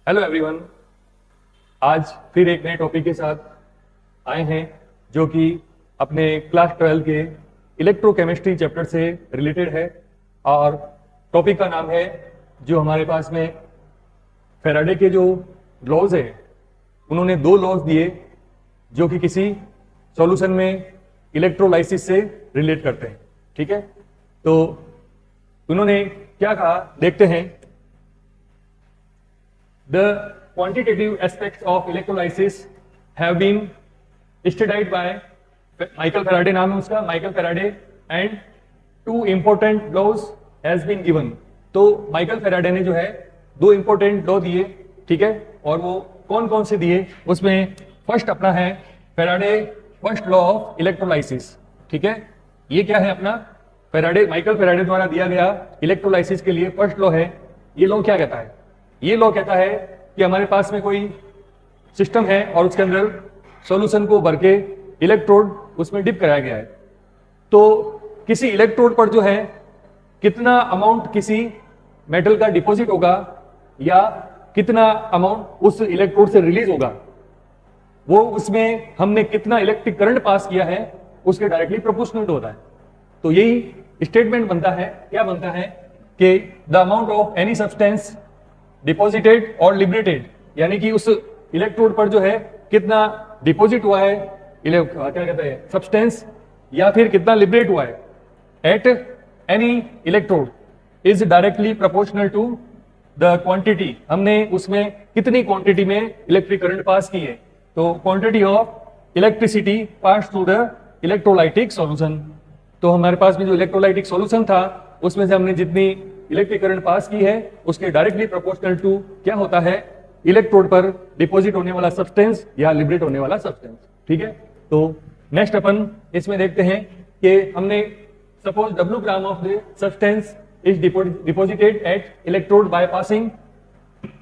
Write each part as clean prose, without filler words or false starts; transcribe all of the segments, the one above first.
Hello everyone. आज फिर एक नए टॉपिक के साथ आए हैं जो कि अपने क्लास 12 के इलेक्ट्रोकेमिस्ट्री चैप्टर से रिलेटेड है। और टॉपिक का नाम है, जो हमारे पास में फैराडे के जो लॉज है, उन्होंने दो लॉज दिए जो कि किसी सॉल्यूशन में इलेक्ट्रोलाइसिस से रिलेट करते हैं। ठीक है, तो उन्होंने क्या कहा देखते हैं। The quantitative aspects of electrolysis have been studied by Michael Faraday, नाम है उसका Michael Faraday, and two important laws has been given। तो माइकल फैराडे ने जो है दो इंपॉर्टेंट लॉ दिए, ठीक है, और वो कौन कौन से दिए उसमें फर्स्ट अपना है Faraday first law of electrolysis. ठीक है, ये क्या है अपना माइकल फैराडे द्वारा दिया गया इलेक्ट्रोलाइसिस के लिए फर्स्ट लॉ है। ये लॉ क्या कहता है? ये लॉ कहता है कि हमारे पास में कोई सिस्टम है और उसके अंदर सॉल्यूशन को भर के इलेक्ट्रोड उसमें डिप कराया गया है। तो किसी इलेक्ट्रोड पर जो है कितना अमाउंट किसी मेटल का डिपॉजिट होगा या कितना अमाउंट उस इलेक्ट्रोड से रिलीज होगा, वो उसमें हमने कितना इलेक्ट्रिक करंट पास किया है उसके डायरेक्टली प्रोपोर्शनल होता है। तो यही स्टेटमेंट बनता है, क्या बनता है कि the amount of any substance deposited और लिबरेटेड, यानी कि उस इलेक्ट्रोड पर जो है कितना डिपॉजिट हुआ है क्या कहते हैं सब्सटेंस, या फिर कितना लिबरेट हुआ है at any electrode is directly proportional to the quantity, हमने उसमें कितनी क्वांटिटी में इलेक्ट्रिक करंट पास की है। तो quantity of electricity pass through the electrolytic solution. तो हमारे पास में जो इलेक्ट्रोलाइटिक सॉल्यूशन था उसमें से हमने जितनी इलेक्ट्रिक करंट पास की है उसके डायरेक्टली प्रोपोर्शनल टू क्या होता है इलेक्ट्रोड पर डिपॉजिट होने वाला सब्सटेंस या लिबरेट होने वाला सब्सटेंस। ठीक है, तो नेक्स्ट अपन इसमें देखते हैं कि हमने suppose W gram of the substance is deposited at electrode by passing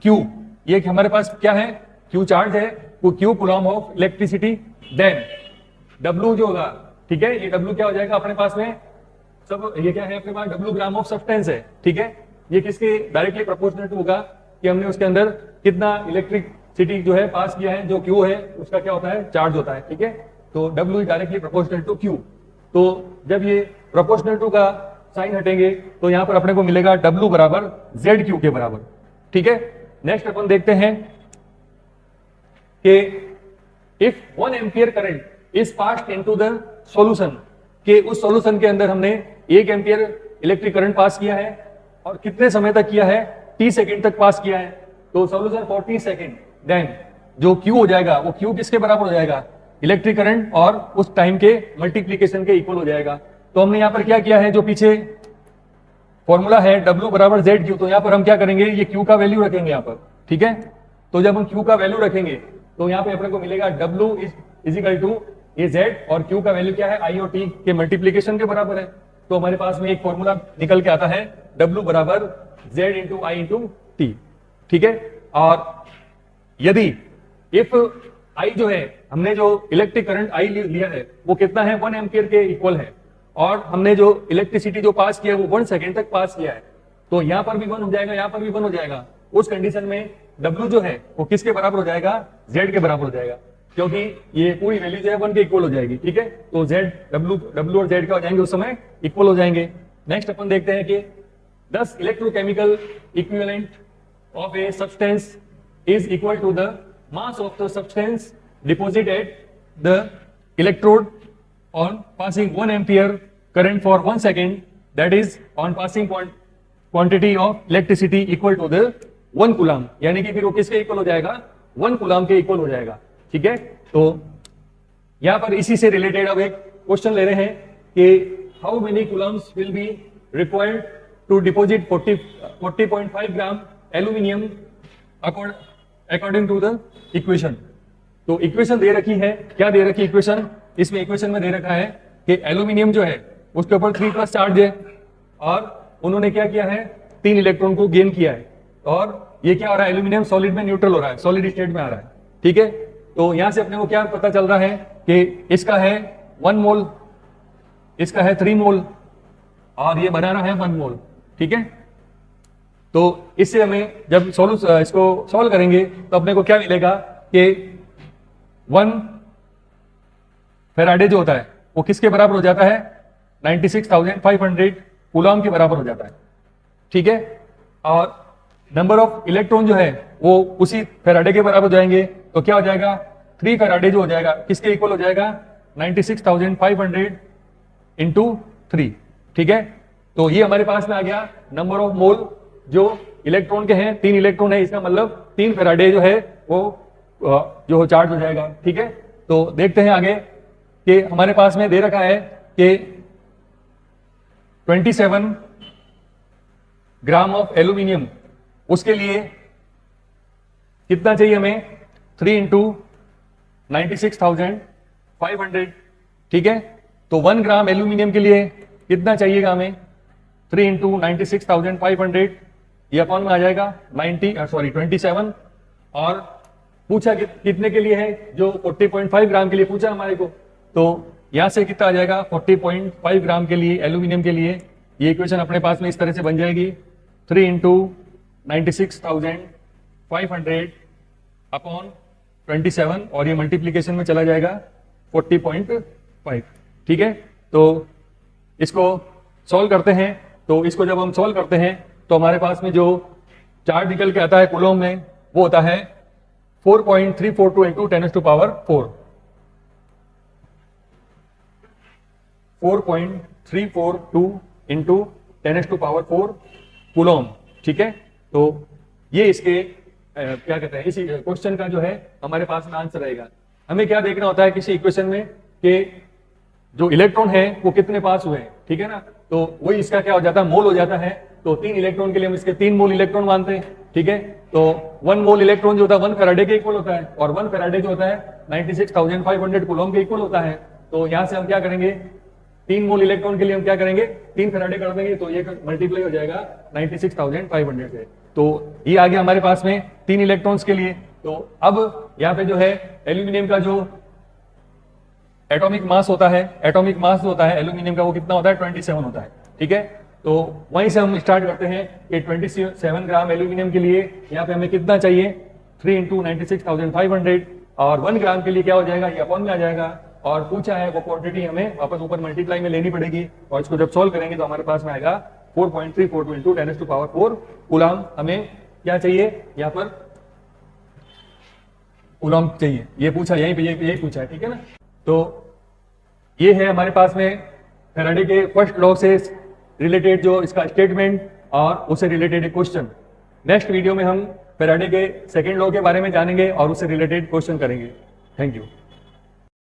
Q। ये हमारे पास क्या है, Q चार्ज है, वो Q coulomb of electricity. Then W जो होगा, ठीक है, ये W क्या हो जाएगा अपने पास में सब, ये क्या है अपने पास W ग्राम ऑफ सब्सटेंस है। ठीक है, ये किसके डायरेक्टली प्रोपोर्शनल टू होगा कि हमने उसके अंदर कितना इलेक्ट्रिसिटी जो है पास किया है, जो Q है उसका क्या होता है चार्ज होता है। ठीक है, तो W is directly proportional to Q। तो जब ये प्रोपोर्शनल टू का साइन हटेंगे तो यहां पर अपने को मिलेगा W बराबर ZQ के बराबर। ठीक है, नेक्स्ट अपन देखते हैं कि if 1 ampere current is passed into the solution, कि उस सॉल्यूशन के अंदर हमने 1 एम्पियर इलेक्ट्रिक करंट पास किया है और कितने समय तक किया है, 30 सेकंड तक पास किया है। तो सॉल्यूशन 40 सेकंड, देन जो Q हो जाएगा वो Q किसके बराबर हो जाएगा, इलेक्ट्रिक करंट और उस टाइम के मल्टीप्लीकेशन के इक्वल हो जाएगा। तो हमने यहाँ पर क्या किया है, जो पीछे फॉर्मूला है W बराबर ZQ, तो यहाँ पर हम क्या करेंगे, ये Q का वैल्यू रखेंगे यहाँ पर। ठीक है, तो जब हम Q का वैल्यू रखेंगे तो यहाँ पे अपने को मिलेगा W इज इक्वल टू ये Z, और Q का वैल्यू क्या है I और T के मल्टीप्लीकेशन के बराबर है। तो हमारे पास में एक फॉर्मूला निकल के आता है W बराबर Z into I into T। ठीक है, और यदि इफ I जो है, हमने जो इलेक्ट्रिक करंट I लिया है वो कितना है 1 एम्पियर के इक्वल है, और हमने जो इलेक्ट्रिसिटी जो पास किया है वो 1 सेकेंड तक पास किया है, तो यहां पर भी 1 हो जाएगा, यहां पर भी 1 हो जाएगा। उस कंडीशन में W जो है वो किसके बराबर हो जाएगा, Z के बराबर हो जाएगा, क्योंकि ये पूरी वैल्यू जो है 1 के इक्वल हो जाएगी। ठीक है, तो W और Z क्या हो जाएंगे उस समय इक्वल हो जाएंगे। नेक्स्ट अपन देखते हैं कि 10 electrochemical equivalent of a substance is equal to the mass of the substance deposit at the electrode on passing 1 ampere current for 1 second, that is on passing quantity of electricity equal to the 1 coulomb, यानी कि फिर वो किसके equal हो जाएगा, 1 coulomb के equal हो जाएगा। ठीक है, तो यहां पर इसी से रिलेटेड अब एक क्वेश्चन ले रहे हैं कि how many coulombs will be required to deposit 40.5 gram aluminium according to the equation. तो इक्वेशन दे रखी है, क्या दे रखी इक्वेशन, इसमें इक्वेशन में दे रखा है कि एल्यूमिनियम जो है उसके ऊपर 3+ चार्ज है, और उन्होंने क्या किया है 3 इलेक्ट्रॉन को गेन किया है, और ये क्या हो रहा है, एल्यूमिनियम सॉलिड में न्यूट्रल हो रहा है, सॉलिड स्टेट में आ रहा है। ठीक है, तो यहां से अपने को क्या पता चल रहा है कि इसका है 1 मोल, इसका है 3 मोल, और ये बना रहा है 1 मोल। ठीक है, तो इससे हमें जब इसको सॉल्व करेंगे तो अपने को क्या मिलेगा कि 1 फैराडे जो होता है वो किसके बराबर हो जाता है, 96,500 कूलॉम के बराबर हो जाता है, ठीक है। और नंबर ऑफ इलेक्ट्रॉन जो है वो उसी फैराडे के बराबर हो जाएंगे, तो क्या हो जाएगा, 3 फैराडे जो हो जाएगा किसके इक्वल हो जाएगा, 96,500 इंटू 3, ठीक है। तो ये हमारे पास में आ गया नंबर ऑफ मोल जो इलेक्ट्रॉन के हैं, 3 इलेक्ट्रॉन है, इसका मतलब 3 फैराडे जो है वो जो चार्ज हो जाएगा, ठीक है। तो देखते हैं आगे कि हमारे पास में दे रखा है कि 27 ग्राम ऑफ एल्यूमिनियम, उसके लिए कितना चाहिए हमें, 3 इंटू 96,500, ठीक है। तो 1 ग्राम एल्यूमिनियम के लिए कितना चाहिएगा हमें, 3 इंटू 96,500, ये अपॉन में आ जाएगा 27, और पूछा कितने के लिए है, जो 40.5 ग्राम के लिए पूछा हमारे को, तो यहां से कितना आ जाएगा, 40.5 ग्राम के लिए एल्यूमिनियम के लिए ये इक्वेशन अपने पास में इस तरह से बन जाएगी, 3 इंटू 96,500 अपॉन 27, और ये मल्टीप्लीकेशन में चला जाएगा 40.5, ठीक है। तो इसको सॉल्व करते हैं, तो इसको जब हम सॉल्व करते हैं तो हमारे पास में जो चार्ज निकल के आता है कूलॉम में वो होता है 4.342 इंटू 10⁴, 4.342 इंटू 10⁴ कूलॉम, ठीक है। तो ये इसके क्या कहते हैं, इसी क्वेश्चन का जो है हमारे पास में आंसर रहेगा। हमें क्या देखना होता है किसी इक्वेशन में कि जो इलेक्ट्रॉन है वो कितने पास हुए, ठीक है ना, तो वही इसका क्या हो जाता है, मोल हो जाता है। तो 3 इलेक्ट्रॉन के लिए हम इसके 3 मोल इलेक्ट्रॉन मानते हैं, ठीक है। तो 1 मोल इलेक्ट्रॉन जो होता है 1 फैराडे के इक्वल होता है, और 1 फैराडे जो होता है 96,500 कूलॉम के इक्वल होता है। तो यहां से हम क्या करेंगे, 3 मोल इलेक्ट्रॉन के लिए हम क्या करेंगे, 3 फैराडे कर देंगे, तो ये मल्टीप्लाई हो जाएगा 96,500 से। तो ये आ गया हमारे पास में 3 इलेक्ट्रॉन्स के लिए। तो अब यहाँ पे जो है एल्यूमिनियम का जो एटॉमिक मास होता है, एटॉमिक मास जो होता है एल्यूमिनियम का वो कितना होता है, 27 होता है, ठीक है। तो वहीं से हम स्टार्ट करते हैं कि 27 ग्राम एल्यूमिनियम के लिए यहाँ पे हमें कितना चाहिए, 3 इंटू 96,500, और 1 ग्राम के लिए क्या हो जाएगा, ये अपॉन में आ जाएगा, और पूछा है वो क्वांटिटी हमें वापस ऊपर मल्टीप्लाई में लेनी पड़ेगी, और इसको जब सॉल्व करेंगे तो हमारे पास में आएगा 4.342 इंटू 10⁴ कूलॉम। हमें क्या चाहिए, यहाँ पर कूलॉम चाहिए, ये पूछा यहीं पे, यही पूछा है, ठीक है ना। तो ये है हमारे पास में फैराडे के फर्स्ट लॉ से रिलेटेड जो इसका स्टेटमेंट और उससे रिलेटेड एक क्वेश्चन। नेक्स्ट वीडियो में हम फैराडे के सेकेंड लॉ के बारे में जानेंगे और उससे रिलेटेड क्वेश्चन करेंगे। Thank you.